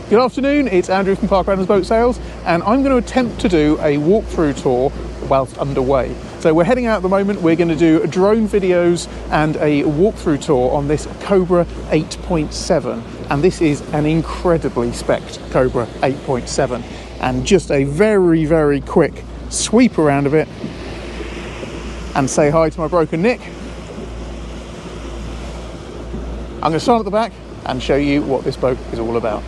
Good afternoon, it's Andrew from Park Adams Boat Sales, and I'm going to attempt to do a walkthrough tour whilst underway. So we're heading out at the moment. We're going to do drone videos and a walkthrough tour on this Cobra 8.7, and this is an incredibly spec'd Cobra 8.7, and just a very quick sweep around of it and say hi to my broker Nick. I'm going to start at the back and show you what this boat is all about.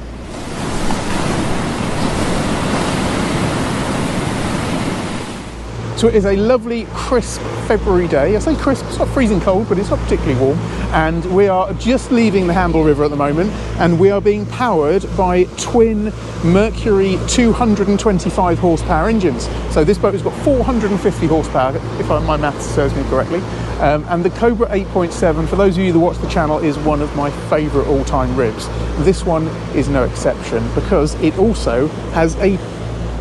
So it is a lovely, crisp February day. I say crisp, it's not freezing cold, but it's not particularly warm. And we are just leaving the Hamble River at the moment, and we are being powered by twin Mercury 225 horsepower engines. So this boat has got 450 horsepower, if my maths serves me correctly. And the Cobra 8.7, for those of you that watch the channel, is one of my favourite all-time ribs. This one is no exception, because it also has a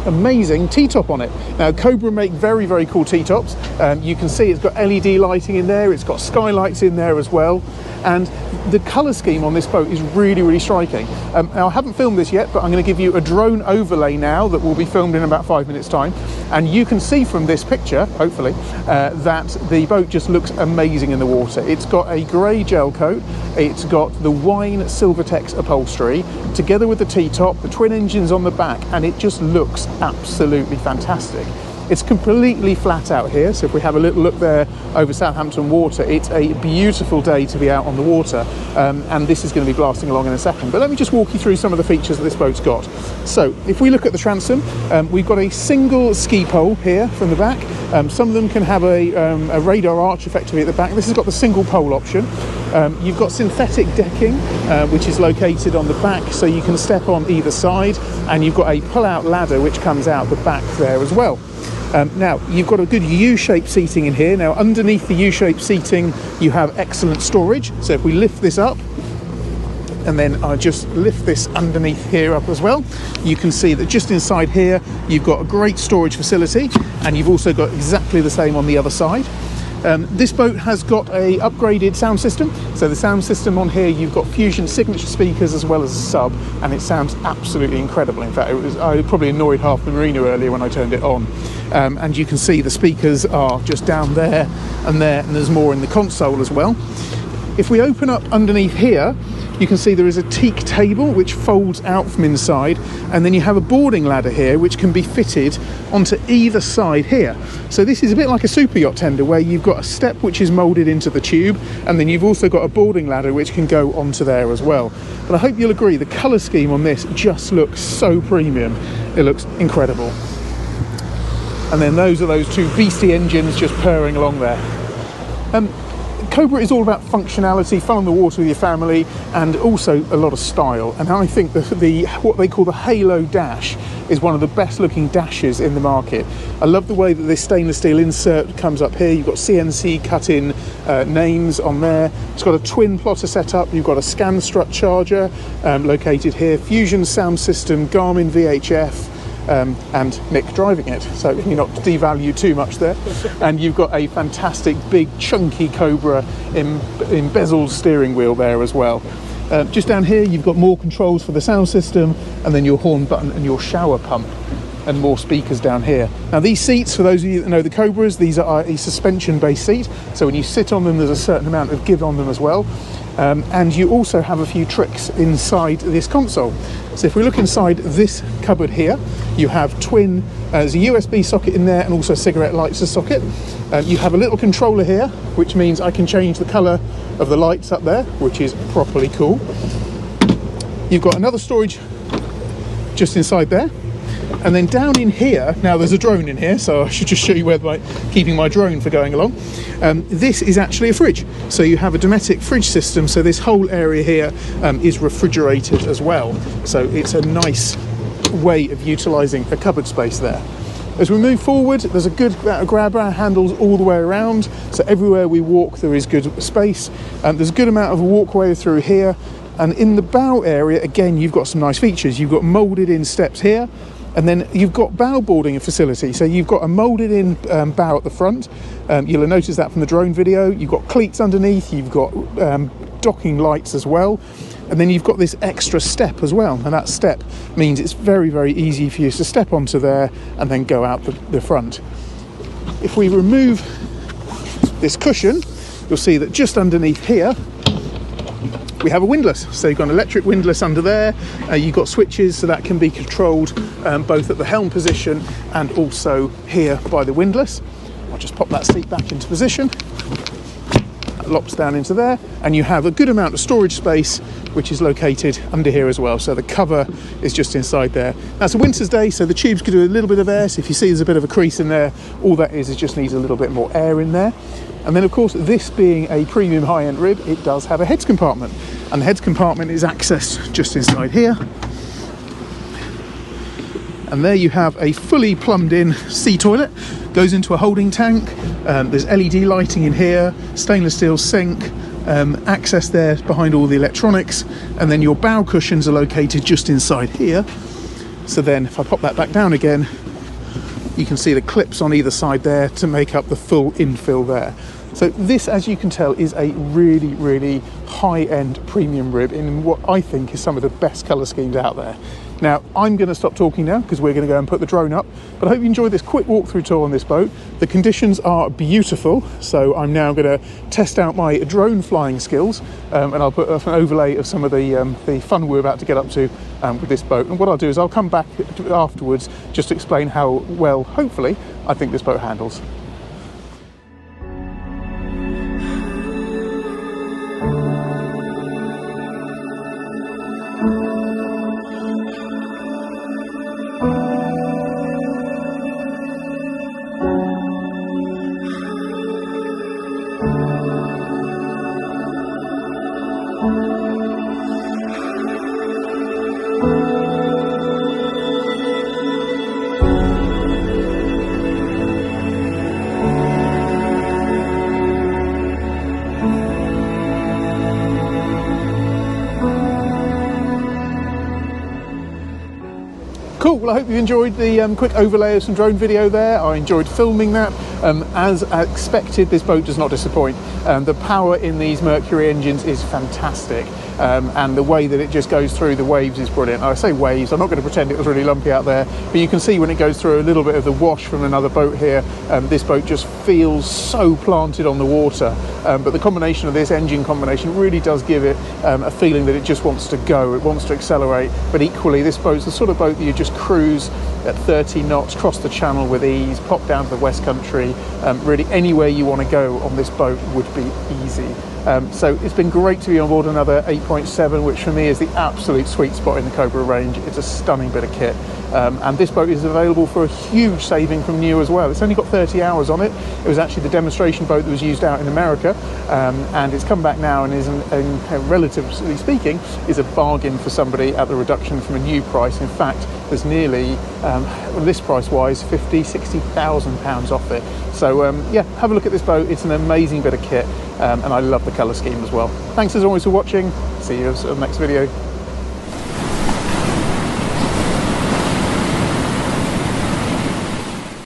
amazing T-top on it. Now Cobra make very cool T-tops. You can see it's got LED lighting in there, it's got skylights in there as well, and the colour scheme on this boat is really striking. Now I haven't filmed this yet, but I'm going to give you a drone overlay now that will be filmed in about 5 minutes time, and you can see from this picture, hopefully, that the boat just looks amazing in the water. It's got a grey gel coat, it's got the wine Silvertex upholstery, together with the T-top, the twin engines on the back, and it just looks absolutely fantastic. It's completely flat out here, so if we have a little look there over Southampton Water, it's a beautiful day to be out on the water, and this is going to be blasting along in a second. But let me just walk you through some of the features that this boat's got. So if we look at the transom, we've got a single ski pole here from the back. Some of them can have a radar arch effectively at the back. This has got the single pole option. You've got synthetic decking, which is located on the back, so you can step on either side, and you've got a pull-out ladder which comes out the back there as well. Now you've got a good U-shaped seating in here. Now underneath the U-shaped seating you have excellent storage, so if we lift this up and then I just lift this underneath here up as well, you can see that just inside here you've got a great storage facility, and you've also got exactly the same on the other side. This boat has got a upgraded sound system. So the sound system on here, you've got Fusion signature speakers as well as a sub, and it sounds absolutely incredible. In fact, I probably annoyed half the marina earlier when I turned it on. And you can see the speakers are just down there, and there's more in the console as well. If we open up underneath here, you can see there is a teak table which folds out from inside, and then you have a boarding ladder here which can be fitted onto either side here. So this is a bit like a super yacht tender, where you've got a step which is moulded into the tube, and then you've also got a boarding ladder which can go onto there as well. But I hope you'll agree, the colour scheme on this just looks so premium. It looks incredible. And then those are those two beastie engines just purring along there. Cobra is all about functionality, fun on the water with your family, and also a lot of style. And I think what they call the Halo Dash is one of the best looking dashes in the market. I love the way that this stainless steel insert comes up here. You've got CNC cut in names on there. It's got a twin plotter setup. You've got a scan strut charger located here, Fusion sound system, Garmin VHF, and Nick driving it, so you're not devalue too much there. And you've got a fantastic big chunky Cobra embezzled steering wheel there as well. Just down here you've got more controls for the sound system, and then your horn button and your shower pump, and more speakers down here. Now these seats, for those of you that know the Cobras, these are a suspension based seat, so when you sit on them there's a certain amount of give on them as well. And you also have a few tricks inside this console. So if we look inside this cupboard here, you have there's a USB socket in there, and also a cigarette lighter socket. You have a little controller here, which means I can change the colour of the lights up there, which is properly cool. You've got another storage just inside there. And then down in here, now there's a drone in here, so I should just show you where keeping my drone for going along. This is actually a fridge. So you have a Dometic fridge system, so this whole area here is refrigerated as well. So it's a nice way of utilising a cupboard space there. As we move forward, there's a good amount of grab bar handles all the way around, so everywhere we walk there is good space. There's a good amount of walkway through here, and in the bow area, again, you've got some nice features. You've got moulded in steps here, and then you've got bow boarding facility, so you've got a moulded in bow at the front. You'll have noticed that from the drone video. You've got cleats underneath, you've got docking lights as well. And then you've got this extra step as well, and that step means it's very, very easy for you to step onto there and then go out the front. If we remove this cushion, you'll see that just underneath here we have a windlass. So you've got an electric windlass under there. You've got switches, so that can be controlled both at the helm position and also here by the windlass. I'll just pop that seat back into position. That locks down into there, and you have a good amount of storage space which is located under here as well. So the cover is just inside there. Now it's a winter's day, so the tubes could do a little bit of air. So if you see there's a bit of a crease in there, all that is just needs a little bit more air in there. And then of course, this being a premium high-end rib, it does have a heads compartment, and the heads compartment is accessed just inside here. And there you have a fully plumbed in sea toilet, goes into a holding tank. There's LED lighting in here, stainless steel sink, access there behind all the electronics, and then your bow cushions are located just inside here. So then if I pop that back down again, you can see the clips on either side there to make up the full infill there. So this, as you can tell, is a really, really high-end premium rib in what I think is some of the best colour schemes out there. Now, I'm going to stop talking now because we're going to go and put the drone up, but I hope you enjoyed this quick walkthrough tour on this boat. The conditions are beautiful, so I'm now going to test out my drone flying skills, and I'll put an overlay of some of the fun we're about to get up to with this boat. And what I'll do is I'll come back afterwards just to explain how well, hopefully, I think this boat handles. Cool, well I hope you enjoyed the quick overlay of some drone video there. I enjoyed filming that. As expected, this boat does not disappoint. The power in these Mercury engines is fantastic, and the way that it just goes through the waves is brilliant. I say waves, I'm not going to pretend it was really lumpy out there, but you can see when it goes through a little bit of the wash from another boat here, this boat just feels so planted on the water. But the combination of this engine combination really does give it a feeling that it just wants to go, it wants to accelerate, but equally this boat's the sort of boat that you just cruise at 30 knots, cross the channel with ease, pop down to the West Country. Really anywhere you want to go on this boat would be easy. So it's been great to be on board another 8.7, which for me is the absolute sweet spot in the Cobra range. It's a stunning bit of kit. And this boat is available for a huge saving from new as well. It's only got 30 hours on it. It was actually the demonstration boat that was used out in America, and it's come back now and is, relatively speaking, is a bargain for somebody at the reduction from a new price. In fact, there's nearly, list price wise, 50, 60,000 pounds off it. So yeah, have a look at this boat. It's an amazing bit of kit, and I love the colour scheme as well. Thanks as always for watching. See you in the next video.